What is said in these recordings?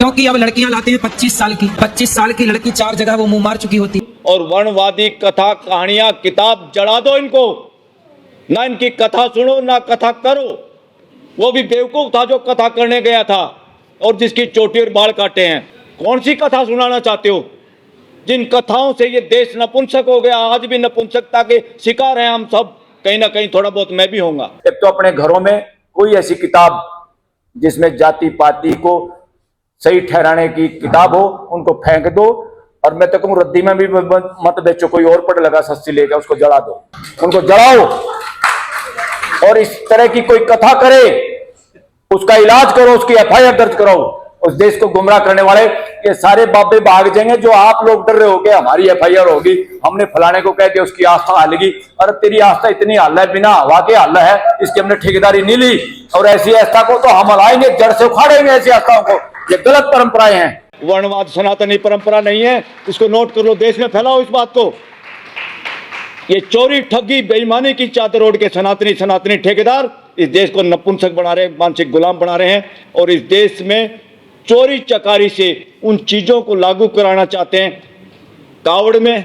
क्योंकि अब लड़कियां लाते हैं 25 साल की लड़की 4 जगह वो मुंह मार चुकी होती। और वर्णवादी कथा कहानियां किताब जला दो इनको, ना इनकी कथा सुनो ना कथा करो। वो भी बेवकूफ था जो कथा करने गया था और जिसकी चोटी और बाल काटे हैं। कौन सी कथा सुनाना चाहते हो? जिन कथाओं से ये देश नपुंसक हो गया, आज भी नपुंसकता के शिकार हैं हम सब, कहीं ना कहीं थोड़ा बहुत मैं भी होऊंगा। एक तो अपने घरों में कोई ऐसी किताब जिसमें जाति पाति को सही ठहराने की किताब हो, उनको फेंक दो। और मैं तो कहूं रद्दी में भी मत बेचो, कोई और पढ़ लगा सस्ती लेकर, उसको जला दो, उनको जलाओ। और इस तरह की कोई कथा करे उसका इलाज करो, उसकी एफआईआर दर्ज कराओ। उस देश को गुमराह करने वाले ये सारे बाबे भाग जाएंगे जो आप लोग डर रहे हो कि हमारी एफआईआर होगी, हमने फलाने को कह दिया उसकी आस्था हालेगी। अरे तेरी आस्था इतनी हाल है, बिना हवा के हाल है, इसकी हमने ठेकेदारी नहीं ली। और ऐसी आस्था को तो हम हलाएंगे, जड़ से उखाड़ेंगे ऐसी आस्थाओं को। ये गलत परंपराएं हैं। वर्णवाद सनातनी परंपरा नहीं है, इसको नोट कर लो, देश में फैलाओ इस बात को। ये चोरी ठगी बेईमानी की चादर ओढ़ के सनातनी ठेकेदार इस देश को नपुंसक बना रहे, मानसिक गुलाम बना रहे हैं। और इस देश में चोरी चकारी से उन चीजों को लागू कराना चाहते हैं। कावड़ में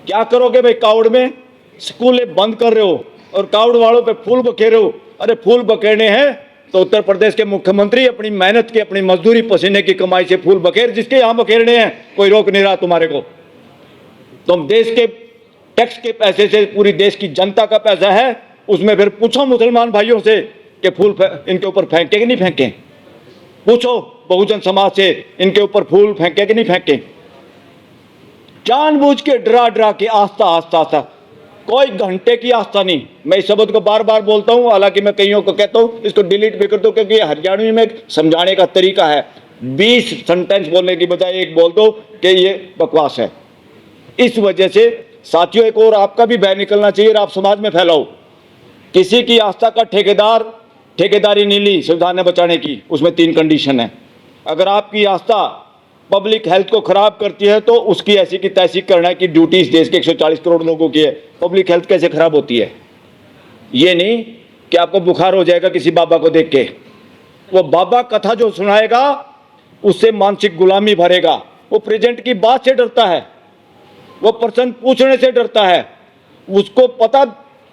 क्या करोगे भाई? कावड़ में स्कूलें बंद कर रहे हो और कावड़ वालों पे फूल बखेर रहे हो। अरे फूल बखेरने हैं तो उत्तर प्रदेश के मुख्यमंत्री अपनी मेहनत की, अपनी मजदूरी पसीने की कमाई से फूल बखेर, जिसके यहां बखेरने हैं, कोई रोक नहीं रहा तुम्हारे को। तुम देश के टैक्स के पैसे से, पूरी देश की जनता का पैसा है, उसमें फिर पूछो मुसलमान भाइयों से कि फूल इनके ऊपर फेंके कि नहीं फेंके। पूछो बहुजन समाज से, इनके ऊपर फूल फेंके कि नहीं फेंके। जानबूझ के डरा के आस्था कोई घंटे की आस्था नहीं। मैं इस शब्द को बार बार बोलता हूं, हालांकि मैं कईयों को कहता हूं इसको डिलीट भी कर दो, क्योंकि ये हरियाणवी में समझाने का तरीका है। 20 सेंटेंस बोलने की बजाय एक बोल दो कि ये बकवास है। इस वजह से साथियों, एक और आपका भी बैर निकलना चाहिए और आप समाज में फैलाओ। किसी की आस्था का ठेकेदारी नहीं ली संविधान ने बचाने की, उसमें 3 कंडीशन है। अगर आपकी आस्था पब्लिक हेल्थ को खराब करती है तो उसकी ऐसी की तैसी करना की ड्यूटी इस देश के 140 करोड़ लोगों की है। पब्लिक हेल्थ कैसे खराब होती है? ये नहीं कि आपको बुखार हो जाएगा किसी बाबा को देख के। वो बाबा कथा जो सुनाएगा उससे मानसिक गुलामी भरेगा। वो प्रेजेंट की बात से डरता है, वो प्रश्न पूछने से डरता है, उसको पता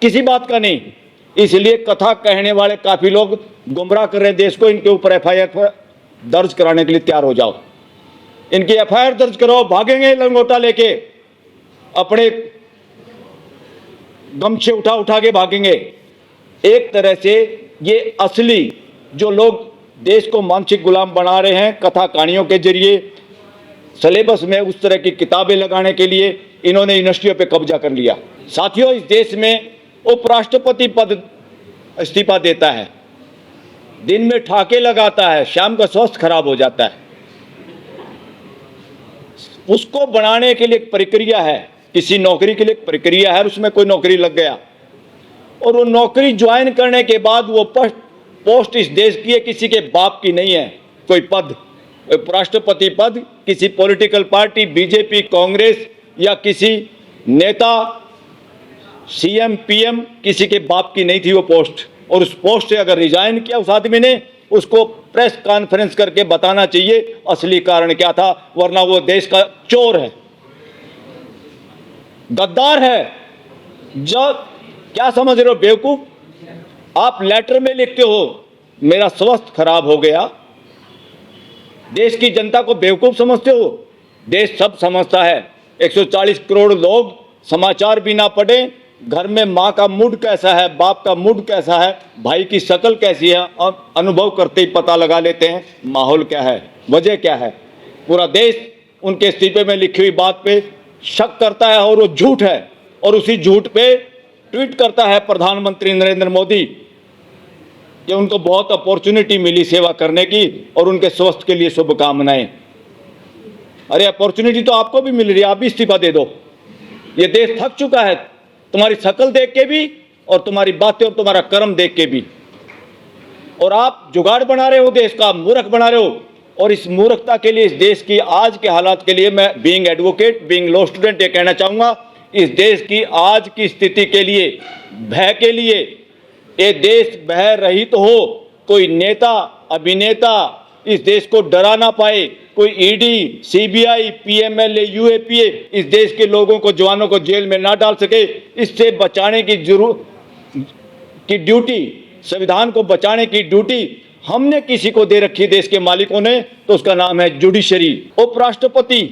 किसी बात का नहीं। इसलिए कथा कहने वाले काफी लोग गुमराह कर रहे हैं देश को। इनके ऊपर एफआईआर दर्ज कराने के लिए तैयार हो जाओ। इनकी एफआईआर दर्ज करो, भागेंगे लंगोटा लेके, अपने गमछे उठा के भागेंगे। एक तरह से ये असली जो लोग देश को मानसिक गुलाम बना रहे हैं कथा कहानियों के जरिए, सिलेबस में उस तरह की किताबें लगाने के लिए इन्होंने यूनिवर्सिटियों पे कब्जा कर लिया। साथियों, इस देश में उपराष्ट्रपति पद इस्तीफा देता है, दिन में ठाके लगाता है, शाम का स्वास्थ्य खराब हो जाता है। उसको बनाने के लिए एक प्रक्रिया है, किसी नौकरी के लिए एक प्रक्रिया है, उसमें कोई नौकरी लग गया और वो नौकरी ज्वाइन करने के बाद वो पोस्ट इस देश की है, किसी के बाप की नहीं है। कोई पद, उपराष्ट्रपति पद किसी पॉलिटिकल पार्टी, बीजेपी, कांग्रेस या किसी नेता, सीएम, पीएम, किसी के बाप की नहीं थी वो पोस्ट। और उस पोस्ट से अगर रिजाइन किया उस आदमी ने, उसको प्रेस कॉन्फ्रेंस करके बताना चाहिए असली कारण क्या था, वरना वो देश का चोर है, गद्दार है। जब क्या समझ रहे हो बेवकूफ? आप लेटर में लिखते हो मेरा स्वास्थ्य खराब हो गया, देश की जनता को बेवकूफ समझते हो? देश सब समझता है। 140 करोड़ लोग समाचार भी ना पढ़े, घर में माँ का मूड कैसा है, बाप का मूड कैसा है, भाई की शक्ल कैसी है, और अनुभव करते ही पता लगा लेते हैं माहौल क्या है, वजह क्या है। पूरा देश उनके इस्तीफे में लिखी हुई बात पे शक करता है और वो झूठ है। और उसी झूठ पे ट्वीट करता है प्रधानमंत्री नरेंद्र मोदी कि उनको बहुत अपॉर्चुनिटी मिली सेवा करने की और उनके स्वास्थ्य के लिए शुभकामनाएं। अरे अपॉर्चुनिटी तो आपको भी मिल रही है, आप भी इस्तीफा दे दो। ये देश थक चुका है तुम्हारी शक्ल देख के भी और तुम्हारी बातें और तुम्हारा कर्म देख के भी। और आप जुगाड़ बना रहे हो, देश का मूर्ख बना रहे हो। और इस मूर्खता के लिए, इस देश की आज के हालात के लिए मैं being advocate, being law student ये कहना चाहूँगा, इस देश की आज की स्थिति के लिए, भय के लिए, ये देश भय रहित हो, कोई नेता, अभिनेता, इस देश को डरा ना पाए, कोई ईडी, सीबीआई, पीएमएलए, यूएपीए इस देश के लोगों को, जवानों को जेल में ना डाल सके, इससे बचाने की ड्यूटी, संविधान को बचाने की ड्यूटी हमने किसी को दे रखी, देश के मालिकों ने, तो उसका नाम है जुडिशरी। उपराष्ट्रपति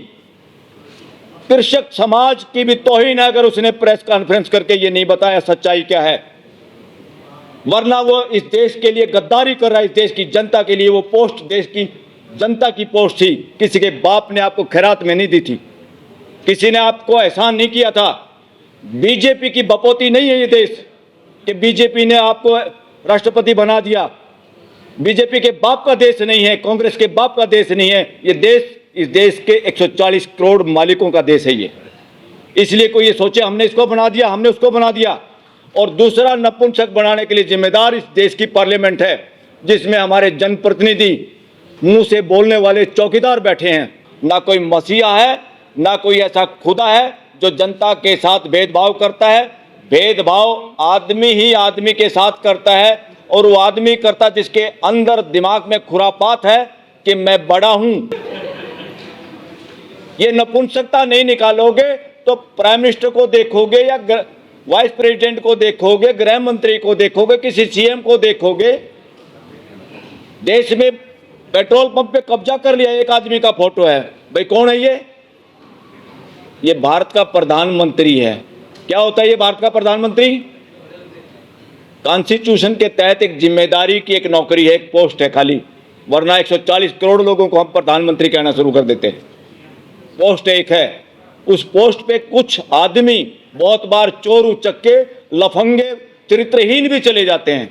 कृषक समाज की भी तौहीन है अगर उसने प्रेस कॉन्फ्रेंस करके ये नहीं बताया सच्चाई क्या है, वरना वो इस देश के लिए गद्दारी कर रहा है। इस देश की जनता के लिए वो पोस्ट देश की जनता की पोस्ट थी, किसी के बाप ने आपको खैरात में नहीं दी थी, किसी ने आपको एहसान नहीं किया था। बीजेपी की बपोती नहीं है ये देश कि बीजेपी ने आपको राष्ट्रपति बना दिया। बीजेपी के बाप का देश नहीं है, कांग्रेस के बाप का देश नहीं है ये देश, इस देश के 140 करोड़ मालिकों का देश है ये। इसलिए कोई ये सोचे हमने इसको बना दिया, हमने उसको बना दिया। और दूसरा, नपुंसक बनाने के लिए जिम्मेदार इस देश की पार्लियामेंट है, जिसमें हमारे जनप्रतिनिधि मुंह से बोलने वाले चौकीदार बैठे हैं। ना कोई मसीहा है, ना कोई ऐसा खुदा है जो जनता के साथ भेदभाव करता है। भेदभाव आदमी ही आदमी के साथ करता है, और वो आदमी करता जिसके अंदर दिमाग में खुरापात है कि मैं बड़ा हूं। ये नपुंसकता नहीं निकालोगे तो प्राइम मिनिस्टर को देखोगे या वाइस प्रेसिडेंट को देखोगे, गृह मंत्री को देखोगे, किसी सीएम को देखोगे। देश में पेट्रोल पंप पे कब्जा कर लिया, एक आदमी का फोटो है, भाई कौन है ये भारत का प्रधानमंत्री है। क्या होता है ये भारत का प्रधानमंत्री? कॉन्स्टिट्यूशन के तहत एक जिम्मेदारी की एक नौकरी है, एक पोस्ट है खाली, वरना 140 करोड़ लोगों को हम प्रधानमंत्री कहना शुरू कर देते हैं। पोस्ट एक है, उस पोस्ट पे कुछ आदमी बहुत बार चोर उचक्के, लफंगे, चरित्रहीन भी चले जाते हैं,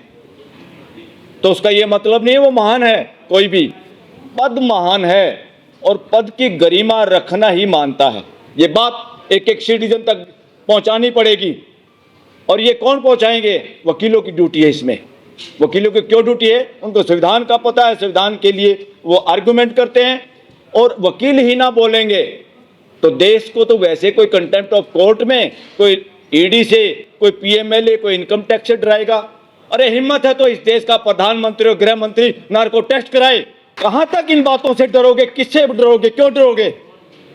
तो उसका ये मतलब नहीं है वो महान है। कोई भी पद महान है और पद की गरिमा रखना ही मानता है। ये बात एक एक सिटीजन तक पहुंचानी पड़ेगी। और ये कौन पहुंचाएंगे? वकीलों की ड्यूटी है इसमें। वकीलों की क्यों ड्यूटी है? उनको संविधान का पता है, संविधान के लिए वो आर्गुमेंट करते हैं। और वकील ही ना बोलेंगे तो देश को तो वैसे कोई कंटेम्प्ट ऑफ कोर्ट में, कोई ईडी से, कोई पीएमएलए, कोई इनकम टैक्स से डराएगा। अरे हिम्मत है तो इस देश का प्रधानमंत्री और गृह मंत्री नार्को टेस्ट कराए। कहां तक इन बातों से डरोगे? किससे डरोगे? क्यों डरोगे?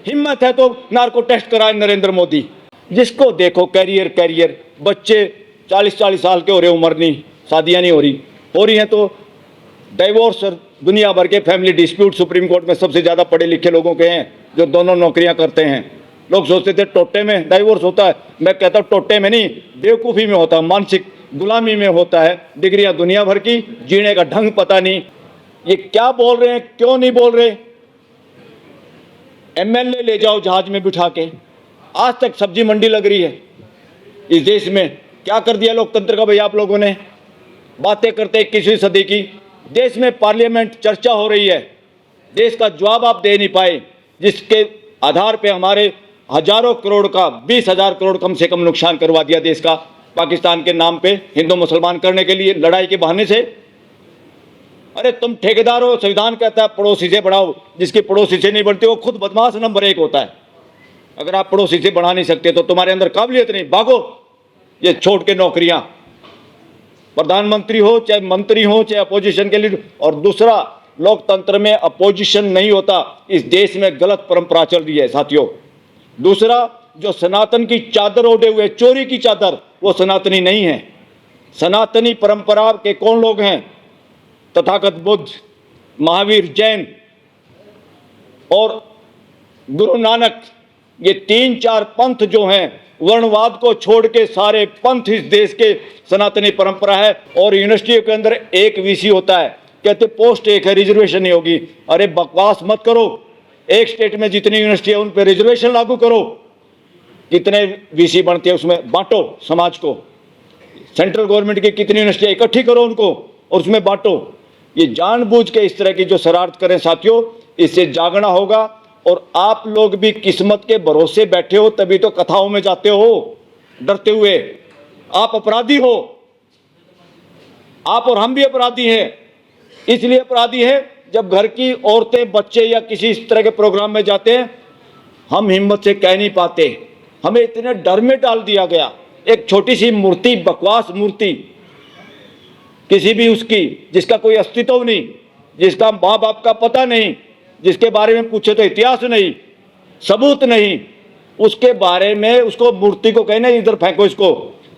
हिम्मत है तो नार्को टेस्ट कराए नरेंद्र मोदी। जिसको देखो कैरियर कैरियर, बच्चे 40-40 साल के हो रहे, उम्र नहीं, शादियां नहीं हो रही हैं तो डाइवोर्स और दुनिया भर के फैमिली डिस्प्यूट सुप्रीम कोर्ट में सबसे ज़्यादा पढ़े लिखे लोगों के हैं जो दोनों नौकरियां करते हैं। लोग सोचते थे टोटे में डाइवोर्स होता है, मैं कहता हूँ टोटे में नहीं, बेवकूफ़ी में होता है, मानसिक गुलामी में होता है। डिग्रियां दुनिया भर की, जीने का ढंग पता नहीं। ये क्या बोल रहे हैं, क्यों नहीं बोल रहे? एमएलए ले जाओ जहाज में बिठा के, आज तक सब्जी मंडी लग रही है इस देश में। क्या कर दिया लोकतंत्र का भाई आप लोगों ने? बातें करते 21वीं सदी की। देश में पार्लियामेंट चर्चा हो रही है, देश का जवाब आप दे नहीं पाए, जिसके आधार पे हमारे हजारों करोड़ का, 20,000 करोड़ कम से कम नुकसान करवा दिया देश का, पाकिस्तान के नाम पे हिंदू मुसलमान करने के लिए, लड़ाई के बहाने से। अरे तुम ठेकेदार हो, संविधान कहता है पड़ोसी से बढ़ाओ, जिसकी पड़ोसी से नहीं बढ़ती वो खुद बदमाश नंबर 1 होता है। अगर आप पड़ोसी से बढ़ा नहीं सकते तो तुम्हारे अंदर काबिलियत नहीं, भागो ये छोड़ के नौकरियां। प्रधानमंत्री हो चाहे मंत्री हो चाहे अपोजिशन के लीडर। और दूसरा, लोकतंत्र में अपोजिशन नहीं होता, इस देश में गलत परंपरा चल रही है साथियों। दूसरा, जो सनातन की चादर ओढ़े हुए, चोरी की चादर, वो सनातनी नहीं है। सनातनी परंपरा के कौन लोग हैं? तथागत बुद्ध, महावीर, जैन और गुरु नानक। ये 3-4 पंथ जो हैं, वर्णवाद को छोड़ के सारे पंथ इस देश के सनातनी परंपरा है। और यूनिवर्सिटियों के अंदर एक वीसी होता है, कहते पोस्ट एक है, रिजर्वेशन नहीं होगी। अरे बकवास मत करो, एक स्टेट में जितनी यूनिवर्सिटी है उन पर रिजर्वेशन लागू करो। कितने वीसी बनते हैं उसमें बांटो समाज को। सेंट्रल गवर्नमेंट की कितनी यूनिवर्सिटियां इकट्ठी करो उनको और उसमें बांटो। ये जानबूझ के इस तरह की जो शरारत करें साथियों, इससे जागना होगा। और आप लोग भी किस्मत के भरोसे बैठे हो, तभी तो कथाओं में जाते हो डरते हुए। आप अपराधी हो, आप और हम भी अपराधी हैं। इसलिए अपराधी हैं जब घर की औरतें, बच्चे या किसी इस तरह के प्रोग्राम में जाते हैं, हम हिम्मत से कह नहीं पाते, हमें इतने डर में डाल दिया गया। एक छोटी सी मूर्ति, बकवास मूर्ति किसी भी उसकी, जिसका कोई अस्तित्व नहीं, जिसका माँ बाप का पता नहीं, जिसके बारे में पूछे तो इतिहास नहीं, सबूत नहीं, उसके बारे में उसको मूर्ति को कहना इधर फेंको इसको,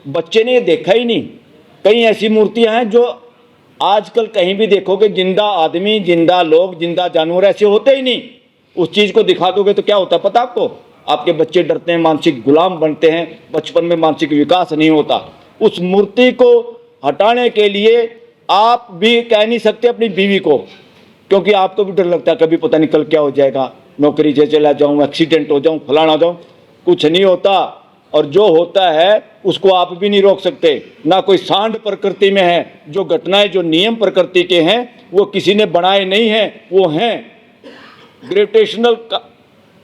बच्चे ने ये देखा ही नहीं। कई ऐसी मूर्तियां हैं जो आजकल कहीं भी देखोगे, जिंदा आदमी, जिंदा लोग, जिंदा जानवर ऐसे होते ही नहीं। उस चीज को दिखा दोगे तो क्या होता है पता आपको? आपके बच्चे डरते हैं, मानसिक गुलाम बनते हैं, बचपन में मानसिक विकास नहीं होता। उस मूर्ति को हटाने के लिए आप भी कह नहीं सकते अपनी बीवी को, क्योंकि आपको भी डर लगता है कभी पता नहीं कल क्या हो जाएगा, नौकरी से चला जाऊं, एक्सीडेंट हो जाऊं, फलाना हो जाऊं। कुछ नहीं होता, और जो होता है उसको आप भी नहीं रोक सकते। ना कोई सांड प्रकृति में है, जो घटनाएं जो नियम प्रकृति के हैं वो किसी ने बनाए नहीं हैं, वो हैं ग्रेविटेशनल का,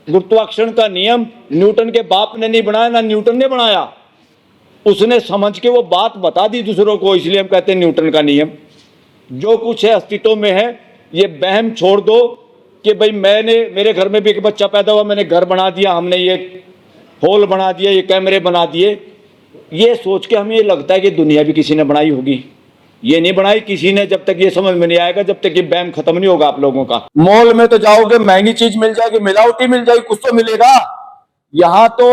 गुरुत्वाकर्षण का नियम न्यूटन के बाप ने नहीं बनाया, ना न्यूटन ने बनाया। उसने समझ के वो बात बता दी दूसरों को, इसलिए हम कहते हैं न्यूटन का नियम। जो कुछ है अस्तित्व में है, ये वहम छोड़ दो कि भाई मेरे घर में भी एक बच्चा पैदा हुआ, मैंने घर बना दिया, हमने ये हॉल बना दिया, ये कैमरे बना दिए। ये सोच के हमें ये लगता है कि दुनिया भी किसी ने बनाई होगी। ये नहीं बनाई किसी ने, जब तक ये समझ में नहीं आएगा, जब तक ये बैम खत्म नहीं होगा आप लोगों का। मॉल में तो जाओगे महंगी चीज मिल जाएगी, मिलावटी मिल जाएगी, कुछ तो मिलेगा। यहां तो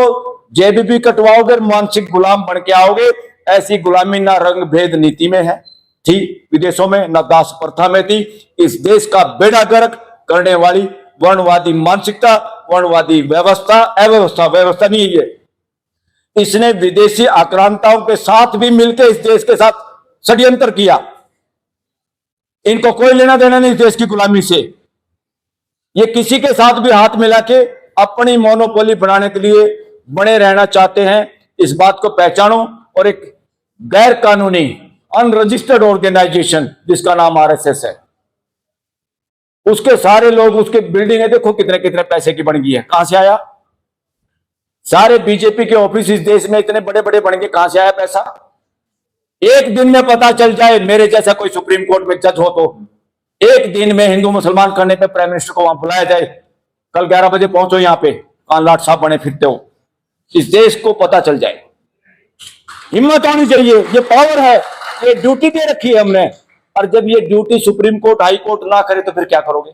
जेब भी कटवाओगे, मानसिक गुलाम बन के आओगे। ऐसी गुलामी ना रंग भेद नीति में है थी विदेशों में, ना दास प्रथा में थी। इस देश का बेड़ा गर्क करने वाली वर्णवादी मानसिकता, वर्णवादी व्यवस्था, व्यवस्था नहीं है ये। इसने विदेशी आक्रांताओं के साथ भी मिलकर इस देश के साथ षड्यंत्र किया। इनको कोई लेना देना नहीं इस देश की गुलामी से। ये किसी के साथ भी हाथ मिला के अपनी मोनोपोली बनाने के लिए बने रहना चाहते हैं। इस बात को पहचानो। और एक गैर कानूनी अनरजिस्टर्ड ऑर्गेनाइजेशन जिसका नाम आरएसएस है, उसके सारे लोग, उसके बिल्डिंग है, देखो कितने कितने पैसे की बन गई है, कहां से आया? सारे बीजेपी के ऑफिस इस देश में इतने बड़े बड़े बन गए, कहां से आया पैसा? एक दिन में पता चल जाए, मेरे जैसा कोई सुप्रीम कोर्ट में जज हो तो एक दिन में हिंदू मुसलमान करने पे प्राइम मिनिस्टर को वहां बुलाया जाए, कल 11 बजे पहुंचो यहां पे, कान लाट साहब बने फिरते हो, इस देश को पता चल जाए। हिम्मत होनी चाहिए, ये पावर है, ये ड्यूटी दे रखी है हमने। और जब ये duty supreme court high court ना करे तो फिर क्या करोगे?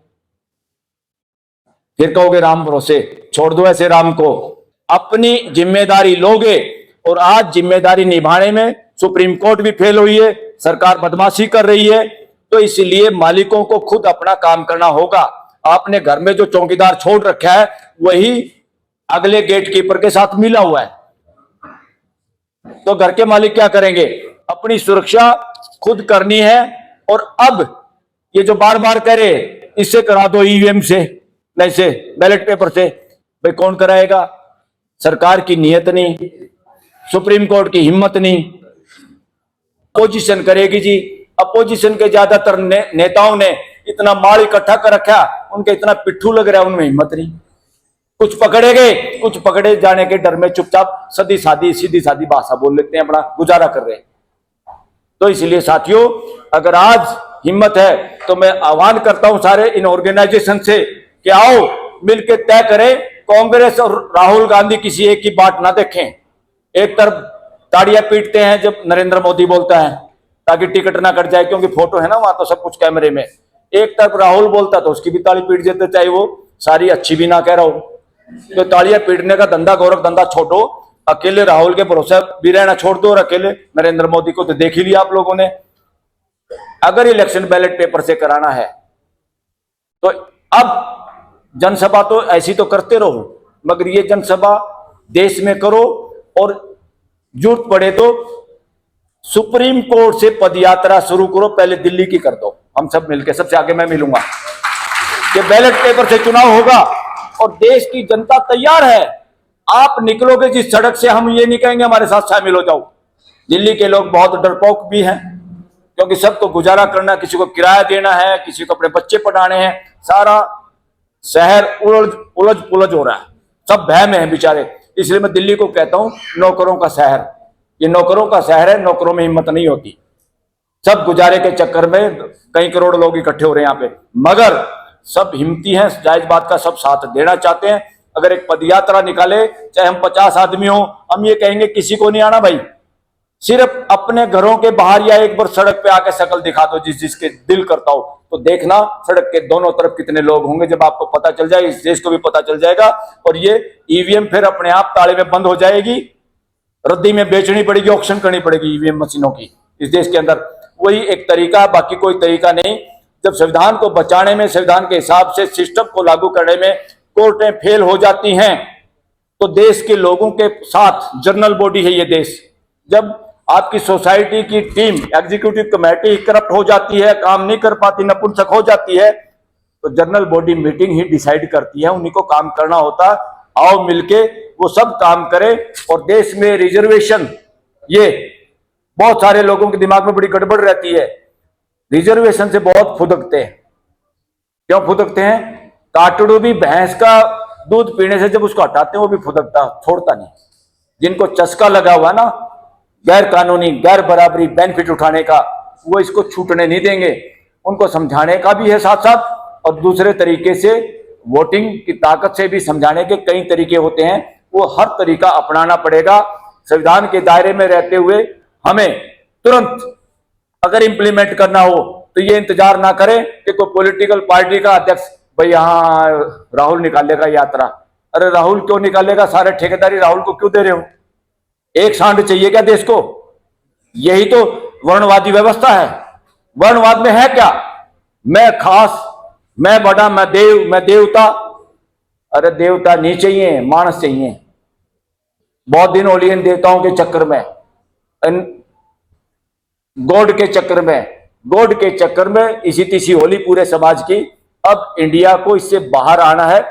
फिर कहोगे राम भरोसे, छोड़ दो ऐसे राम को। अपनी जिम्मेदारी लोगे, और आज जिम्मेदारी निभाने में सुप्रीम कोर्ट भी फेल हुई है, सरकार बदमाशी कर रही है, तो इसलिए मालिकों को खुद अपना काम करना होगा। आपने घर में जो चौकीदार छोड़ रखा है वही अगले गेट कीपर के साथ मिला हुआ है, तो घर के मालिक क्या करेंगे? अपनी सुरक्षा खुद करनी है। और अब ये जो बार बार करे, इससे करा दो ईवीएम से, नहीं से बैलेट पेपर से, भाई कौन कराएगा? सरकार की नीयत नहीं, सुप्रीम कोर्ट की हिम्मत नहीं, अपोजिशन करेगी जी। अपोजिशन के ज्यादातर नेताओं ने इतना माल इकट्ठा कर रखा, उनके इतना पिट्ठू लग रहा है, उनमें हिम्मत नहीं। कुछ पकड़े गए, कुछ पकड़े जाने के डर में चुपचाप सीधी सादी भाषा बोल लेते हैं, अपना गुजारा कर रहे हैं। तो इसलिए साथियों, अगर आज हिम्मत है तो मैं आह्वान करता हूं सारे इन ऑर्गेनाइजेशन से कि आओ मिलकर तय करें। कांग्रेस और राहुल गांधी किसी एक की बात ना देखें। एक तरफ ताड़ियां पीटते हैं जब नरेंद्र मोदी बोलता है ताकि टिकट ना कट जाए, क्योंकि फोटो है ना वहां तो सब कुछ कैमरे में। एक तरफ राहुल बोलता तो उसकी भी ताली पीट देते, चाहे वो सारी अच्छी भी ना कह रहा हो। तो तालियां पीटने का धंधा, गोरख धंधा छोड़ो। अकेले राहुल के भरोसे भी रहना छोड़ दो, और अकेले नरेंद्र मोदी को तो देख ही लिया आप लोगों ने। अगर इलेक्शन बैलेट पेपर से कराना है तो अब जनसभा तो ऐसी तो करते रहो, मगर ये जनसभा देश में करो, और जरूरत पड़े तो सुप्रीम कोर्ट से पदयात्रा शुरू करो। पहले दिल्ली की कर दो, हम सब मिलकर, सबसे आगे मैं मिलूंगा। कि बैलेट पेपर से चुनाव होगा और देश की जनता तैयार है। आप निकलोगे जिस सड़क से, हम ये नहीं कहेंगे हमारे साथ शामिल हो जाओ। दिल्ली के लोग बहुत डरपोक भी हैं, क्योंकि सबको गुजारा करना, किसी को किराया देना है, किसी को अपने बच्चे पढ़ाने हैं, सारा शहर उलझ पुलझ हो रहा है, सब भय में है बेचारे। इसलिए मैं दिल्ली को कहता हूं नौकरों का शहर। ये नौकरों का शहर है, नौकरों में हिम्मत नहीं होती। सब गुजारे के चक्कर में कई करोड़ लोग इकट्ठे हो रहे हैं यहाँ पे, मगर सब हिम्मती हैं, जायज बात का सब साथ देना चाहते हैं। अगर एक पदयात्रा निकाले, चाहे हम 50 आदमी हो, हम ये कहेंगे किसी को नहीं आना भाई, सिर्फ अपने घरों के बाहर या एक बार सड़क पे आके शक्ल दिखा दो जिसके दिल करता हो, तो देखना सड़क के दोनों तरफ कितने लोग होंगे। जब आपको पता चल जाए, इस देश को भी पता चल जाएगा, और ये ईवीएम फिर अपने आप ताले में बंद हो जाएगी, रद्दी में बेचनी पड़ेगी, ऑक्शन करनी पड़ेगी ईवीएम मशीनों की इस देश के अंदर। वही एक तरीका, बाकी कोई तरीका नहीं। जब संविधान को बचाने में, संविधान के हिसाब से सिस्टम को लागू करने में कोर्टें फेल हो जाती हैं, तो देश के लोगों के साथ जनरल बॉडी है ये देश। जब आपकी सोसाइटी की टीम, एग्जीक्यूटिव कमेटी करप्ट हो जाती है, काम नहीं कर पाती, नपुंसक हो जाती है, तो जनरल बॉडी मीटिंग ही डिसाइड करती है, उन्हीं को काम करना होता। आओ मिलके वो सब काम करे। और देश में रिजर्वेशन, ये बहुत सारे लोगों के दिमाग में बड़ी गड़बड़ रहती है। रिजर्वेशन से बहुत फुदकते हैं। क्यों फुदकते हैं? काटड़ू भी भैंस का दूध पीने से जब उसको हटाते हैं वो भी फुदकता, छोड़ता नहीं। जिनको चस्का लगा हुआ ना गैर कानूनी, गैर बराबरी बेनिफिट उठाने का, वो इसको छूटने नहीं देंगे। उनको समझाने का भी है साथ साथ, और दूसरे तरीके से वोटिंग की ताकत से भी समझाने के कई तरीके होते हैं, वो हर तरीका अपनाना पड़ेगा। संविधान के दायरे में रहते हुए हमें तुरंत अगर इंप्लीमेंट करना हो तो ये इंतजार ना करें कि कोई पॉलिटिकल पार्टी का अध्यक्ष, भाई यहाँ राहुल निकालेगा यात्रा। अरे राहुल क्यों निकालेगा? सारे ठेकेदारी राहुल को क्यों दे रहे हो? एक सांड चाहिए क्या देश को? यही तो वर्णवादी व्यवस्था है। वर्णवाद में है क्या? मैं खास, मैं बड़ा, मैं देव, मैं देवता। अरे देवता नहीं चाहिए, मानस चाहिए। बहुत दिन हो लिए इन देवताओं के चक्कर में, गॉड के चक्कर में, गॉड के चक्कर में इसी तीसी होली पूरे समाज की। अब इंडिया को इससे बाहर आना है।